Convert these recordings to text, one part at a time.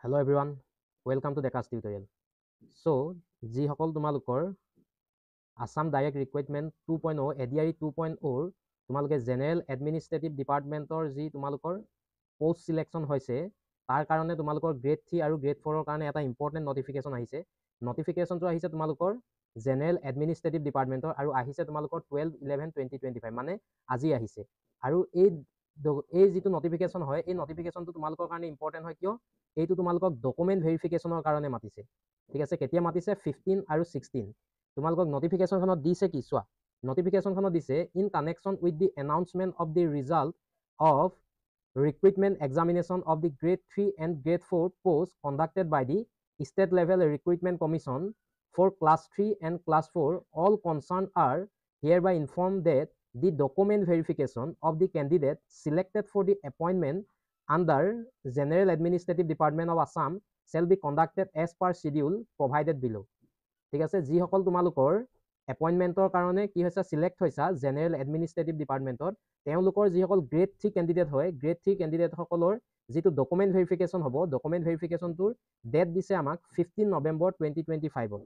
Hello everyone, welcome to the Dekas tutorial. So, যিসকল তোমালোকৰ Assam Direct Recruitment 2.0 ADRE 2.0 তোমালোকে General Administrative Departmentor যি তোমালোকৰ post selection হৈছে তাৰ কাৰণে তোমালোকৰ grade 3 আৰু grade 4 কাৰণে এটা important notification আহিছে। Notificationটো আহিছে তোমালোকৰ General Administrative Departmentor আৰু আহিছে তোমালোকৰ 12/11/2025 মানে আজি আহিছে। আৰু এই যিটো notification হয় এই notificationটো তোমালোকৰ কাৰণে important হয় কিয় এইটো তোমালোকক ডকুমেণ্ট ভেৰিফিকেশ্যনৰ কাৰণে মাতিছে। ঠিক আছে, কেতিয়া মাতিছে 15 আৰু 16 তোমালোকক নটিফিকেশ্যনখনত দিছে কি চোৱা নটিফিকেশ্যনখনত দিছে in connection with the announcement of the result of recruitment examination of the grade 3 and grade 4 posts conducted by the state level recruitment commission for class 3 and class 4 all concerned are hereby informed that the document verification of the candidate selected for the appointment under General Administrative Department of Assam shall be conducted as per schedule provided below. ঠিক আছে, যিসকল তোমালোকৰ এপইণ্টমেণ্টৰ কাৰণে কি হৈছে select হৈছা general administrative ডিপাৰ্টমেণ্টত তেওঁলোকৰ যিসকল গ্ৰেড 3 কেণ্ডিডেট হয় গ্ৰেড 3 কেণ্ডিডেটসকলৰ যিটো ডকুমেণ্ট ভেৰিফিকেশ্যন হ'ব ডকুমেণ্ট ভেৰিফিকেশ্যনটোৰ ডেট দিছে আমাক 15 নৱেম্বৰ 2025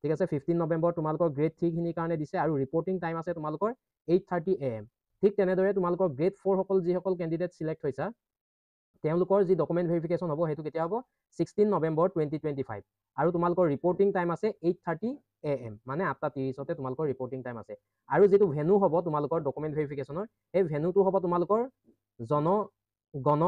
ঠিক আছে 15 নৱেম্বৰ তোমালোকৰ গ্ৰেড 3 খিনিৰ কাৰণে দিছে আৰু ৰিপৰ্টিং টাইম আছে তোমালোকৰ 8:30 AM। ঠিক তেনেদৰে তোমালোকৰ গ্ৰেড 4 সকল যিসকল কেণ্ডিডেট চিলেক্ট হৈছা তেওঁলোকৰ যি ডকুমেণ্ট ভেৰিফিকেশ্যন হ'ব সেইটো কেতিয়া হ'ব 16 নৱেম্বৰ 2025 আৰু তোমালোকৰ ৰিপৰ্টিং টাইম আছে 8:30 AM মানে 8:30 তোমালোকৰ ৰিপৰ্টিং টাইম আছে। আৰু যিটো ভেনু হ'ব তোমালোকৰ ডকুমেণ্ট ভেৰিফিকেশ্যনৰ এই ভেনুটো হ'ব তোমালোকৰ গণ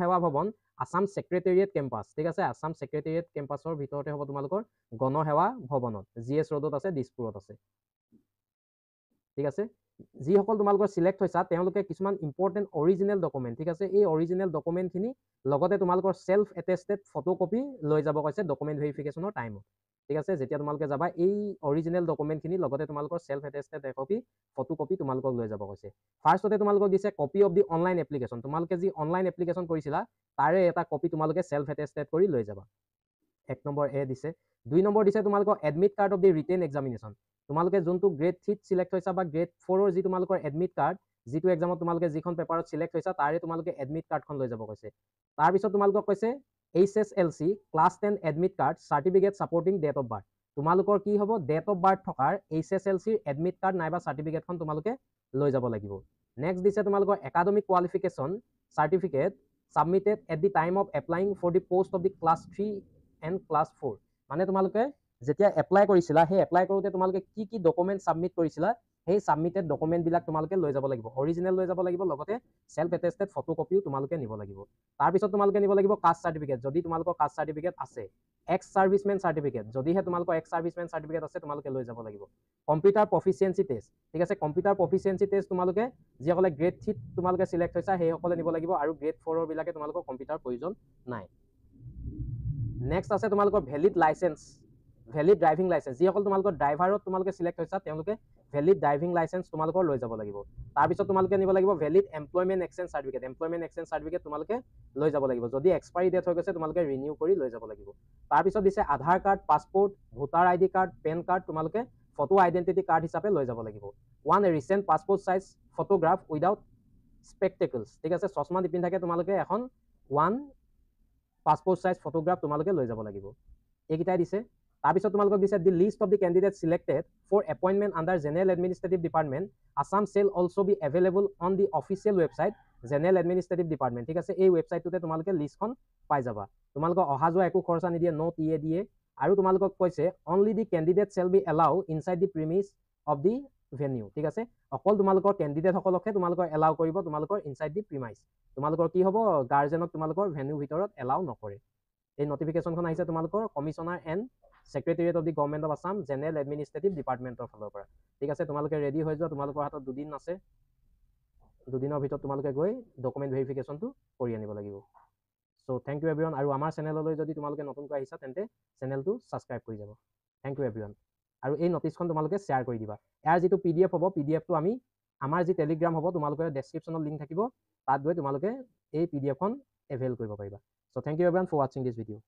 সেৱা ভৱন আছাম ছেক্ৰেটেৰিয়েট কেম্পাছ। ঠিক আছে, আছাম ছেক্ৰেটেৰিয়েট কেম্পাছৰ ভিতৰতে হ'ব তোমালোকৰ গণ সেৱা ভৱনত GS ৰোডত আছে দিছপুৰত আছে। ঠিক আছে, যিসকল তোমালোকৰ চিলেক্ট হৈছা তেওঁলোকে কিছুমান ইম্পৰ্টেণ্ট অৰিজিনেল ডকুমেণ্ট ঠিক আছে এই অৰিজিনেল ডকুমেণ্টখিনি লগতে তোমালোকৰ সেল্ফ এটেষ্টেড ফটোকপি লৈ যাব কৈছে ডকুমেণ্ট ভেৰিফিকেশ্যনৰ টাইমত। ঠিক আছে, যেতিয়া তোমালোকে যাবা এই অৰিজিনেল ডকুমেণ্টখিনি লগতে তোমালোকৰ সেল্ফ এটেষ্টেড একপি ফটোকপি তোমালোকক লৈ যাব কৈছে। ফাৰ্ষ্টতে তোমালোকক দিছে copy of the online application তোমালোকে যি অনলাইন এপ্লিকেশ্যন কৰিছিলা তাৰে এটা কপি তোমালোকে সেল্ফ এটেষ্টেড কৰি লৈ যাবা। 1 নম্বৰ এ দিছে। 2 নম্বৰ দিছে তোমালোকৰ admit card of the written examination তোমালোকে যোনটো গ্ৰেড 3 চিলেক্ট হৈছা বা গ্ৰেড 4 যি তোমালোকৰ এডমিট কাৰ্ড যিটো এক্সামত তোমালোকে যিখন পেপাৰত চিলেক্ট হৈছা তাৰে তোমালোকে এডমিট কাৰ্ডখন লৈ যাব কৈছে। তাৰপিছত তোমালোকক কৈছে HSLC class 10 admit card certificate supporting date of birth তোমালোকৰ কি হ'ব ডেট অফ বাৰ্থ থকাৰ HSLC এডমিট কাৰ্ড নাইবা চাৰ্টিফিকেটখন তোমালোকে লৈ যাব লাগিব। নেক্সট দিছে তোমালোকৰ academic qualification certificate submitted at the time of applying for the post of the class 3 and class 4 মানে তোমালোকে যেতিয়া এপ্লাই কৰিছিলা সেই এপ্লাই কৰোঁতে তোমালোকে কি কি ডকুমেণ্ট ছাবমিট কৰিছিলা সেই ছাবমিটেড ডকুমেণ্টবিলাক তোমালোকে লৈ যাব লাগিব অৰিজিনেল লৈ যাব লাগিব লগতে সেল্ফ এটেষ্টেড ফটোকপিও তোমালোকে নিব লাগিব। তাৰপিছত তোমালোকে নিব লাগিব কাষ্ট চাৰ্টিফিকেট যদি তোমালোকৰ কাষ্ট চাৰ্টিফিকেট আছে এক্স ছাৰ্ভিচমেন চাৰ্টিফিকেট যদিহে তোমালোকৰ এক্স ছাৰ্ভিচমেন চাৰ্টিফিকেট আছে তোমালোকে লৈ যাব লাগিব। কম্পিউটাৰ প্ৰফিচিয়েঞ্চি টেষ্ট ঠিক আছে কম্পিউটাৰ প্ৰফিচিয়েঞ্চি টেষ্ট তোমালোকে যিসকলে গ্ৰেড 3 তোমালোকে চিলেক্ট হৈছা সেইসকলে নিব লাগিব আৰু গ্ৰেড 4 বিলাকে তোমালোকৰ কম্পিউটাৰ প্ৰয়োজন নাই। নেক্সট আছে তোমালোকৰ valid licence valid driving licence যিসকল তোমালোকৰ ড্ৰাইভাৰত তোমালোকে চিলেক্ট হৈছা তেওঁলোকে ভেলিড ড্ৰাইভিং লাইচেঞ্চ তোমালোকৰ লৈ যাব লাগিব। তাৰপিছত তোমালোকে নিব লাগিব ভেলিড এমপ্লয়মেণ্ট এক্সচেঞ্জ চাৰ্টিফিকেট তোমালোকে লৈ যাব লাগিব যদি এক্সপায়াৰী ডেট হৈ গৈছে তোমালোকে ৰিনিউ কৰি লৈ যাব লাগিব। তাৰপিছত দিছে Aadhaar card passport voter ID card pen card তোমালোকে ফটো আইডেণ্টিটি কাৰ্ড হিচাপে লৈ যাব লাগিব। One recent passport size photograph without spectacles ঠিক আছে চশমা নিপিন্ধাকে তোমালোকে এখন ওৱান পাছপোৰ্ট চাইজ ফটোগ্ৰাফ তোমালোকে লৈ যাব লাগিব। এইকেইটাই দিছে। তাৰপিছত তোমালোকক দিছে the list of the candidate selected for appointment under general administrative department Assam cell also' be available on the official website general administrative department ঠিক আছে এই ৱেবছাইটটোতে তোমালোকে লিষ্টখন পাই যাবা। তোমালোকক অহা যোৱা একো খৰচা নিদিয়ে নো টিএ দিয়ে আৰু তোমালোকক কৈছে only the candidate shall be allowed inside the premises of the venue ঠিক আছে অকল তোমালোকৰ কেণ্ডিডেটসকলকহে তোমালোকৰ এলাউ কৰিব তোমালোকৰ ইনচাইড দি প্ৰিমাইছ তোমালোকৰ কি হ'ব গাৰ্জেনক তোমালোকৰ ভেনিউ ভিতৰত এলাউ নকৰে। এই নটিফিকেশ্যনখন আহিছে তোমালোকৰ commissioner and secretariat of the government of Assam general administrative ডিপাৰ্টমেণ্টৰ ফালৰ পৰা। ঠিক আছে তোমালোকে ৰেডি হৈ যোৱা তোমালোকৰ হাতত 2 দিন আছে 2 দিনৰ ভিতৰত তোমালোকে গৈ ডকুমেণ্ট ভেৰিফিকেশ্যনটো কৰি আনিব লাগিব। চ' থেংক ইউ এভৰিৱান আৰু আমাৰ চেনেললৈ যদি তোমালোকে নতুনকৈ আহিছা তেন্তে চেনেলটো ছাবস্ক্ৰাইব কৰি যাব। থেংক ইউ এভৰিৱান আৰু এই নটিচখন তোমালোকে শ্বেয়াৰ কৰি দিবা। ইয়াৰ যিটো PDF হ'ব PDFটো আমি আমাৰ যি টেলিগ্ৰাম হ'ব তোমালোকে ডেছক্ৰিপশ্যনত লিংক থাকিব তাত গৈ তোমালোকে এই PDFখন এভেইল কৰিব পাৰিবা। চ' থেংক ইউ এভৰিৱান ফৰ ৱাচিং দিছ ভিডিঅ'।